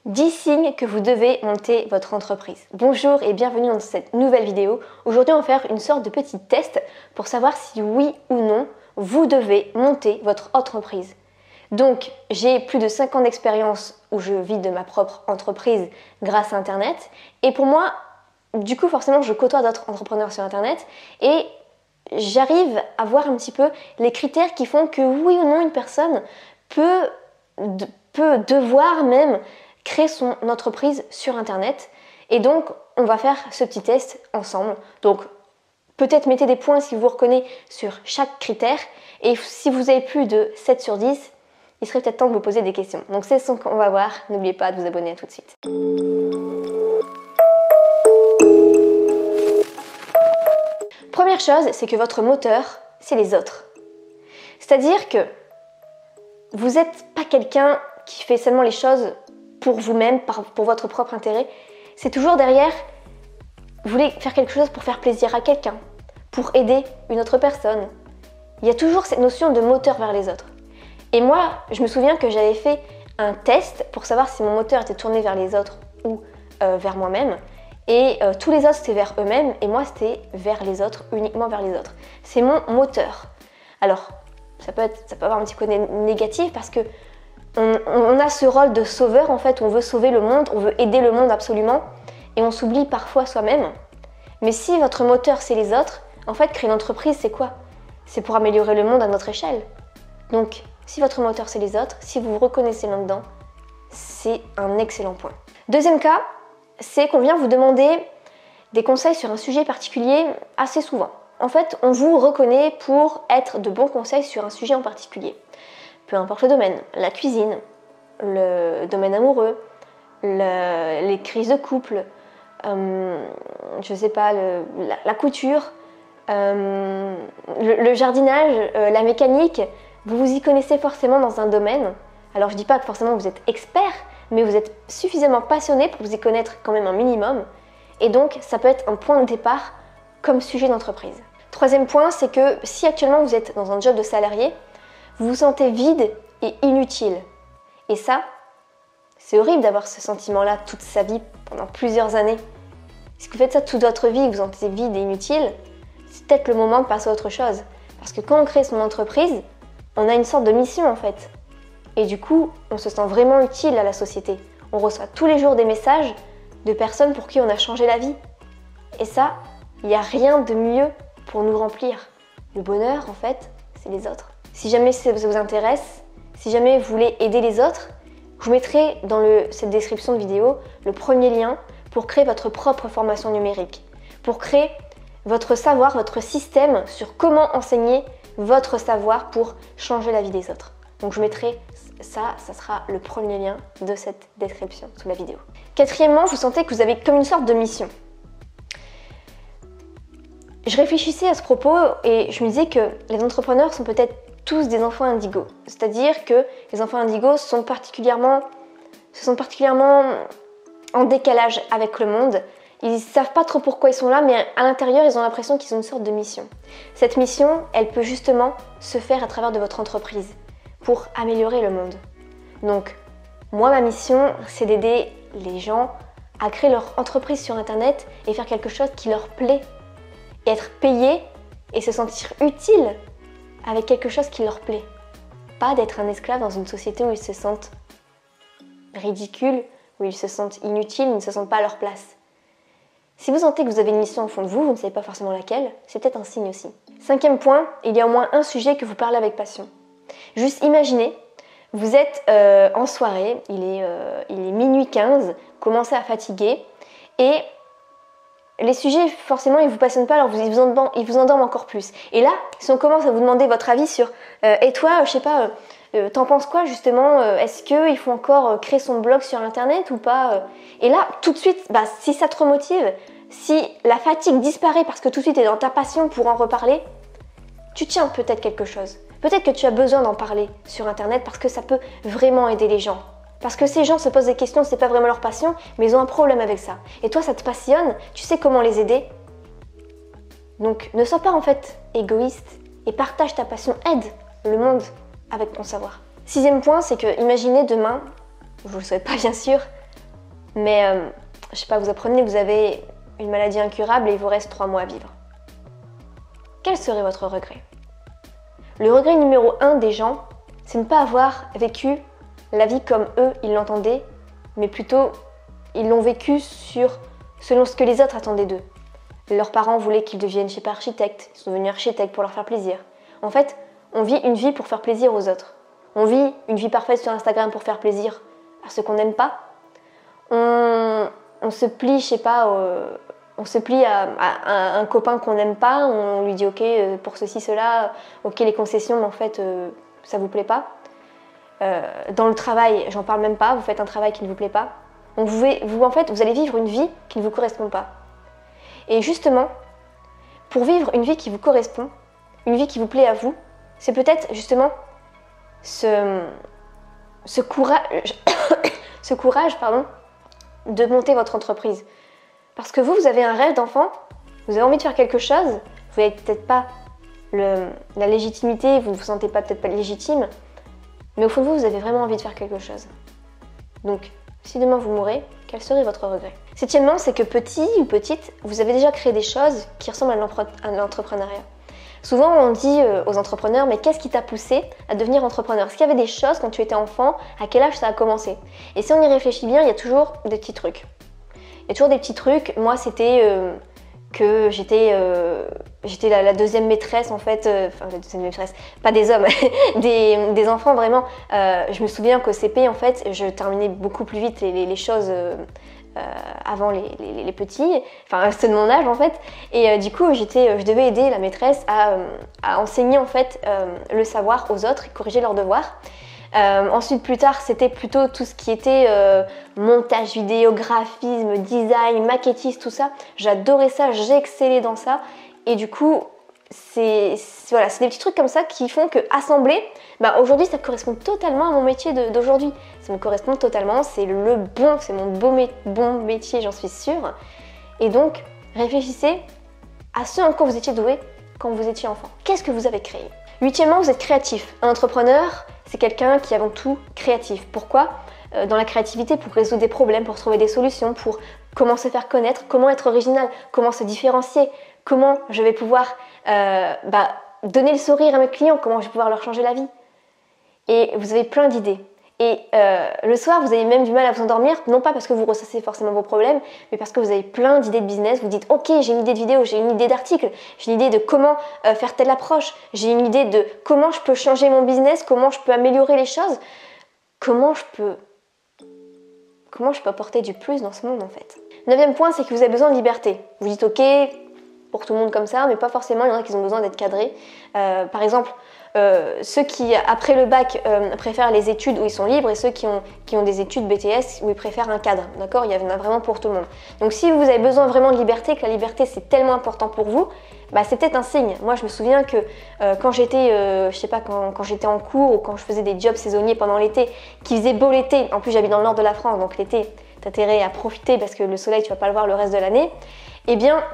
10 signes que vous devez monter votre entreprise. Bonjour et bienvenue dans cette nouvelle vidéo. Aujourd'hui, on va faire une sorte de petit test pour savoir si oui ou non vous devez monter votre entreprise. Donc, j'ai plus de 5 ans d'expérience où je vis de ma propre entreprise grâce à Internet. Et pour moi, du coup, forcément, je côtoie d'autres entrepreneurs sur Internet et j'arrive à voir un petit peu les critères qui font que oui ou non une personne peut devoir même créer son entreprise sur Internet. Et donc, on va faire ce petit test ensemble. Donc, peut-être mettez des points si vous vous reconnaissez sur chaque critère. Et si vous avez plus de 7 sur 10, il serait peut-être temps de vous poser des questions. Donc, c'est ce qu'on va voir. N'oubliez pas de vous abonner. À tout de suite. Première chose, c'est que votre moteur, c'est les autres. C'est-à-dire que vous n'êtes pas quelqu'un qui fait seulement les choses pour vous-même, pour votre propre intérêt. C'est toujours derrière, vous voulez faire quelque chose pour faire plaisir à quelqu'un, pour aider une autre personne. Il y a toujours cette notion de moteur vers les autres. Et moi, je me souviens que j'avais fait un test pour savoir si mon moteur était tourné vers les autres ou vers moi-même. Et tous les autres, c'était vers eux-mêmes, et moi, c'était vers les autres, uniquement vers les autres. C'est mon moteur. Alors, ça peut avoir un petit côté négatif parce que on a ce rôle de sauveur, en fait, où on veut sauver le monde, on veut aider le monde absolument, et on s'oublie parfois soi-même. Mais si votre moteur, c'est les autres, en fait, créer une entreprise, c'est quoi? C'est pour améliorer le monde à notre échelle. Donc, si votre moteur, c'est les autres, si vous vous reconnaissez là-dedans, c'est un excellent point. Deuxième cas, c'est qu'on vient vous demander des conseils sur un sujet particulier assez souvent. En fait, on vous reconnaît pour être de bons conseils sur un sujet en particulier. Peu importe le domaine, la cuisine, le domaine amoureux, les crises de couple, je sais pas, la couture, le jardinage, la mécanique, vous vous y connaissez forcément dans un domaine. Alors je dis pas que forcément vous êtes expert, mais vous êtes suffisamment passionné pour vous y connaître quand même un minimum. Et donc ça peut être un point de départ comme sujet d'entreprise. Troisième point, c'est que si actuellement vous êtes dans un job de salarié, vous vous sentez vide et inutile. Et ça, c'est horrible d'avoir ce sentiment-là toute sa vie, pendant plusieurs années. Si vous faites ça toute votre vie et que vous vous sentez vide et inutile, c'est peut-être le moment de passer à autre chose. Parce que quand on crée son entreprise, on a une sorte de mission en fait. Et du coup, on se sent vraiment utile à la société. On reçoit tous les jours des messages de personnes pour qui on a changé la vie. Et ça, il n'y a rien de mieux pour nous remplir. Le bonheur, en fait, c'est les autres. Si jamais ça vous intéresse, si jamais vous voulez aider les autres, je vous mettrai dans cette description de vidéo le premier lien pour créer votre propre formation numérique, pour créer votre savoir, votre système sur comment enseigner votre savoir pour changer la vie des autres. Donc je mettrai ça sera le premier lien de cette description sous la vidéo. Quatrièmement, vous sentez que vous avez comme une sorte de mission. Je réfléchissais à ce propos et je me disais que les entrepreneurs sont peut-être tous des enfants indigos. C'est-à-dire que les enfants indigos se sentent particulièrement en décalage avec le monde. Ils ne savent pas trop pourquoi ils sont là, mais à l'intérieur, ils ont l'impression qu'ils ont une sorte de mission. Cette mission, elle peut justement se faire à travers de votre entreprise pour améliorer le monde. Donc, moi, ma mission, c'est d'aider les gens à créer leur entreprise sur Internet et faire quelque chose qui leur plaît. Et être payé et se sentir utile avec quelque chose qui leur plaît. Pas d'être un esclave dans une société où ils se sentent ridicules, où ils se sentent inutiles, ils ne se sentent pas à leur place. Si vous sentez que vous avez une mission au fond de vous, vous ne savez pas forcément laquelle, c'est peut-être un signe aussi. Cinquième point, il y a au moins un sujet que vous parlez avec passion. Juste imaginez, vous êtes en soirée, il est minuit 15, commencez à fatiguer et les sujets, forcément, ils ne vous passionnent pas, alors ils vous endorment encore plus. Et là, si on commence à vous demander votre avis sur et toi, je sais pas, t'en penses quoi justement? Est-ce qu'il faut encore créer son blog sur Internet ou pas? Et là, tout de suite, si ça te remotive, si la fatigue disparaît parce que tout de suite tu es dans ta passion pour en reparler, tu tiens peut-être quelque chose. Peut-être que tu as besoin d'en parler sur Internet parce que ça peut vraiment aider les gens. Parce que ces gens se posent des questions, c'est pas vraiment leur passion, mais ils ont un problème avec ça. Et toi, ça te passionne, tu sais comment les aider. Donc, ne sois pas en fait égoïste et partage ta passion, aide le monde avec ton savoir. Sixième point, c'est que imaginez demain, je vous le souhaite pas bien sûr, mais je sais pas, vous apprenez que vous avez une maladie incurable et il vous reste 3 mois à vivre. Quel serait votre regret? Le regret numéro 1 des gens, c'est ne pas avoir vécu la vie comme eux, ils l'entendaient, mais plutôt, ils l'ont vécu selon ce que les autres attendaient d'eux. Leurs parents voulaient qu'ils deviennent, je sais pas, architectes, ils sont devenus architectes pour leur faire plaisir. En fait, on vit une vie pour faire plaisir aux autres. On vit une vie parfaite sur Instagram pour faire plaisir à ceux qu'on n'aime pas. On se plie, je sais pas, on se plie à un copain qu'on n'aime pas, on lui dit ok pour ceci, cela, ok les concessions, mais en fait ça vous plaît pas. Dans le travail, j'en parle même pas, vous faites un travail qui ne vous plaît pas. Donc en fait, vous allez vivre une vie qui ne vous correspond pas. Et justement, pour vivre une vie qui vous correspond, une vie qui vous plaît à vous, c'est peut-être justement ce courage, de monter votre entreprise. Parce que vous avez un rêve d'enfant, vous avez envie de faire quelque chose, vous n'avez peut-être pas la légitimité, vous ne vous sentez peut-être pas légitime, mais au fond de vous, vous avez vraiment envie de faire quelque chose. Donc, si demain vous mourrez, quel serait votre regret? Septièmement, c'est que petit ou petite, vous avez déjà créé des choses qui ressemblent à l'entrepreneuriat. Souvent, on dit aux entrepreneurs, mais qu'est-ce qui t'a poussé à devenir entrepreneur? Est-ce qu'il y avait des choses quand tu étais enfant? À quel âge ça a commencé? Et si on y réfléchit bien, il y a toujours des petits trucs. Il y a toujours des petits trucs. Moi, c'était que j'étais la deuxième maîtresse, en fait. Enfin, la deuxième maîtresse, pas des hommes, des enfants, vraiment. Je me souviens qu'au CP, en fait, je terminais beaucoup plus vite les choses avant les petits, enfin ceux de mon âge en fait, et du coup je devais aider la maîtresse à enseigner en fait le savoir aux autres et corriger leurs devoirs. Ensuite plus tard c'était plutôt tout ce qui était montage vidéo, graphisme, design, maquettiste, tout ça. J'adorais ça, j'excellais dans ça et du coup c'est des petits trucs comme ça qui font que assembler, aujourd'hui ça correspond totalement à mon métier d'aujourd'hui. Ça me correspond totalement, c'est mon bon métier, j'en suis sûre. Et donc, réfléchissez à ce en quoi vous étiez doué quand vous étiez enfant. Qu'est-ce que vous avez créé? Huitièmement, vous êtes créatif. Un entrepreneur, c'est quelqu'un qui est avant tout créatif. Pourquoi? Dans la créativité, pour résoudre des problèmes, pour trouver des solutions, pour comment se faire connaître, comment être original, comment se différencier, comment je vais pouvoir donner le sourire à mes clients, comment je vais pouvoir leur changer la vie. Et vous avez plein d'idées. Et le soir, vous avez même du mal à vous endormir, non pas parce que vous ressassez forcément vos problèmes, mais parce que vous avez plein d'idées de business. Vous dites, ok, j'ai une idée de vidéo, j'ai une idée d'article, j'ai une idée de comment faire telle approche, j'ai une idée de comment je peux changer mon business, comment je peux améliorer les choses, comment je peux apporter du plus dans ce monde en fait. 9e point, c'est que vous avez besoin de liberté. Vous dites, ok, pour tout le monde comme ça, mais pas forcément, il y en a qui ont besoin d'être cadrés. Par exemple, ceux qui, après le bac, préfèrent les études où ils sont libres et ceux qui ont des études BTS où ils préfèrent un cadre. D'accord? Il y en a vraiment pour tout le monde. Donc si vous avez besoin vraiment de liberté, que la liberté c'est tellement important pour vous, c'est peut-être un signe. Moi je me souviens que quand j'étais, quand j'étais en cours ou quand je faisais des jobs saisonniers pendant l'été, qui faisait beau l'été, en plus j'habite dans le nord de la France, donc l'été, t'as intérêt à profiter parce que le soleil tu vas pas le voir le reste de l'année, eh bien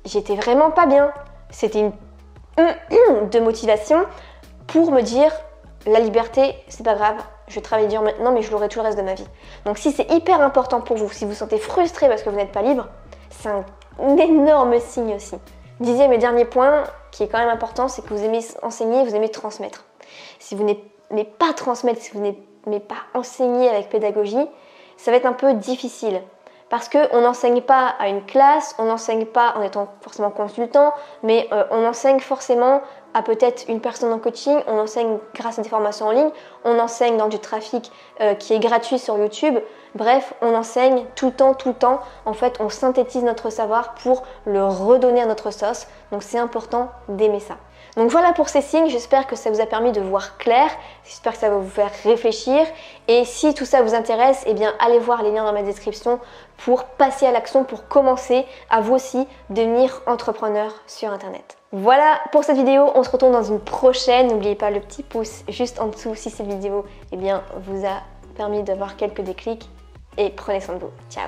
j'étais vraiment pas bien. C'était une de motivation pour me dire la liberté c'est pas grave, je vais travailler dur maintenant mais je l'aurai tout le reste de ma vie. Donc si c'est hyper important pour vous, si vous vous sentez frustré parce que vous n'êtes pas libre, c'est un énorme signe aussi. 10e et dernier point qui est quand même important, c'est que vous aimez enseigner, vous aimez transmettre. Si vous n'aimez pas transmettre, si vous n'aimez pas enseigner avec pédagogie, ça va être un peu difficile. Parce qu'on n'enseigne pas à une classe, on n'enseigne pas en étant forcément consultant, mais on enseigne forcément à peut-être une personne en coaching, on enseigne grâce à des formations en ligne, on enseigne dans du trafic qui est gratuit sur YouTube. Bref, on enseigne tout le temps. En fait, on synthétise notre savoir pour le redonner à notre sauce. Donc c'est important d'aimer ça. Donc voilà pour ces signes, j'espère que ça vous a permis de voir clair, j'espère que ça va vous faire réfléchir et si tout ça vous intéresse, eh bien allez voir les liens dans ma description pour passer à l'action, pour commencer à vous aussi devenir entrepreneur sur internet. Voilà pour cette vidéo, on se retrouve dans une prochaine, n'oubliez pas le petit pouce juste en dessous si cette vidéo vous a permis d'avoir quelques déclics et prenez soin de vous. Ciao.